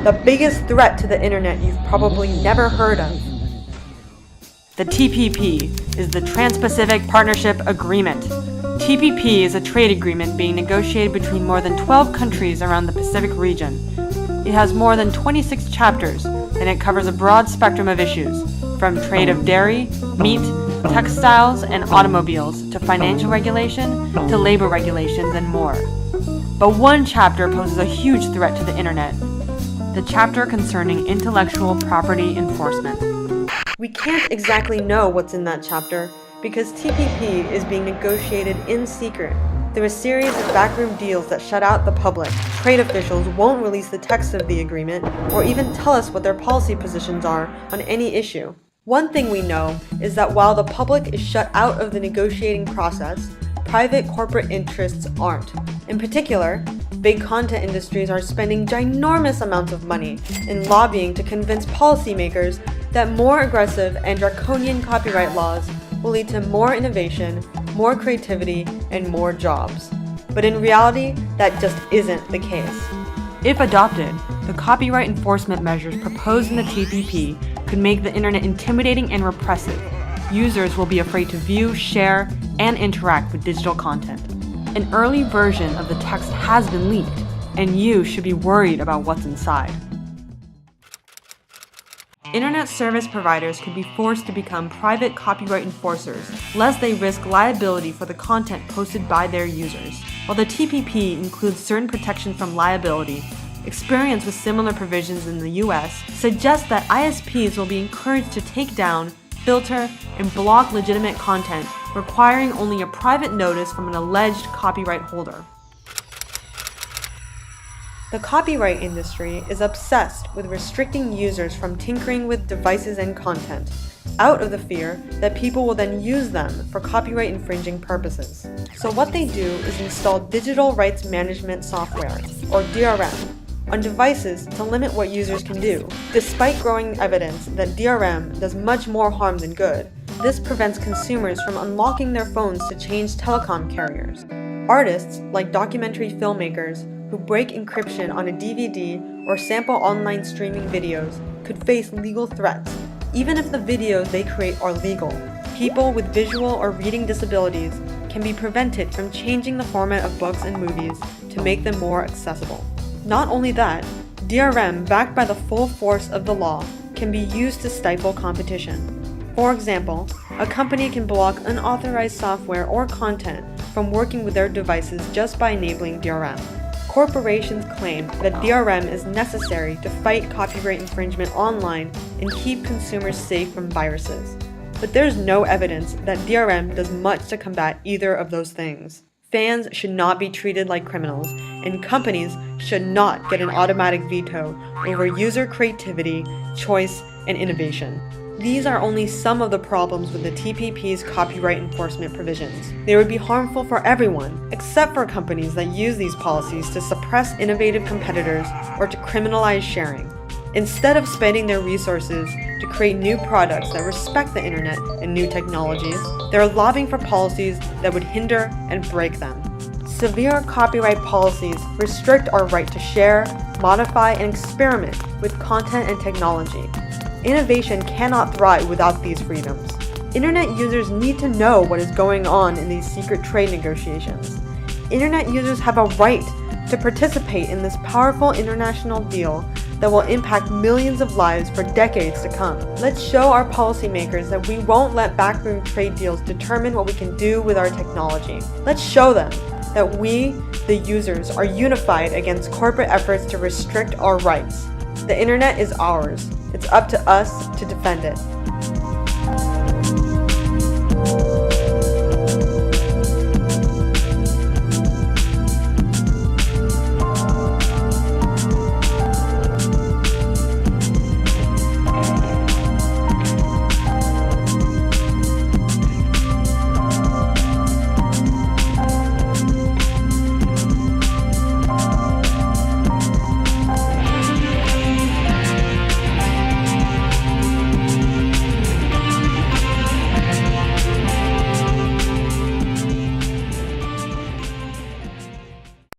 the biggest threat to the internet you've probably never heard of. The TPP is the Trans-Pacific Partnership Agreement. TPP is a trade agreement being negotiated between more than 12 countries around the Pacific region. It has more than 26 chapters, and it covers a broad spectrum of issues, from trade of dairy, meat, textiles, and automobiles, to financial regulation, to labor regulations, and more. But one chapter poses a huge threat to the internet: the chapter concerning intellectual property enforcement. We can't exactly know what's in that chapter because TPP is being negotiated in secret through a series of backroom deals that shut out the public. Trade officials won't release the text of the agreement or even tell us what their policy positions are on any issue. One thing we know is that while the public is shut out of the negotiating process, private corporate interests aren't. In particular, big content industries are spending ginormous amounts of money in lobbying to convince policymakers that more aggressive and draconian copyright laws will lead to more innovation, more creativity, and more jobs. But in reality, that just isn't the case. If adopted, the copyright enforcement measures proposed in the TPP could make the internet intimidating and repressive. Users will be afraid to view, share, and interact with digital content. An early version of the text has been leaked, and you should be worried about what's inside. Internet service providers could be forced to become private copyright enforcers, lest they risk liability for the content posted by their users. While the TPP includes certain protection from liability, experience with similar provisions in the US suggests that ISPs will be encouraged to take down, filter, and block legitimate content, requiring only a private notice from an alleged copyright holder. The copyright industry is obsessed with restricting users from tinkering with devices and content, out of the fear that people will then use them for copyright infringing purposes. So what they do is install digital rights management software, or DRM, on devices to limit what users can do. Despite growing evidence that DRM does much more harm than good, this prevents consumers from unlocking their phones to change telecom carriers. Artists, like documentary filmmakers, who break encryption on a DVD or sample online streaming videos could face legal threats, even if the videos they create are legal. People with visual or reading disabilities can be prevented from changing the format of books and movies to make them more accessible. Not only that, DRM, backed by the full force of the law, can be used to stifle competition. For example, a company can block unauthorized software or content from working with their devices just by enabling DRM. Corporations claim that DRM is necessary to fight copyright infringement online and keep consumers safe from viruses. But there's no evidence that DRM does much to combat either of those things. Fans should not be treated like criminals, and companies should not get an automatic veto over user creativity, choice, and innovation. These are only some of the problems with the TPP's copyright enforcement provisions. They would be harmful for everyone, except for companies that use these policies to suppress innovative competitors or to criminalize sharing. Instead of spending their resources to create new products that respect the internet and new technologies, they're lobbying for policies that would hinder and break them. Severe copyright policies restrict our right to share, modify, and experiment with content and technology. Innovation cannot thrive without these freedoms. Internet users need to know what is going on in these secret trade negotiations. Internet users have a right to participate in this powerful international deal that will impact millions of lives for decades to come. Let's show our policymakers that we won't let backroom trade deals determine what we can do with our technology. Let's show them that we, the users, are unified against corporate efforts to restrict our rights. The internet is ours. It's up to us to defend it.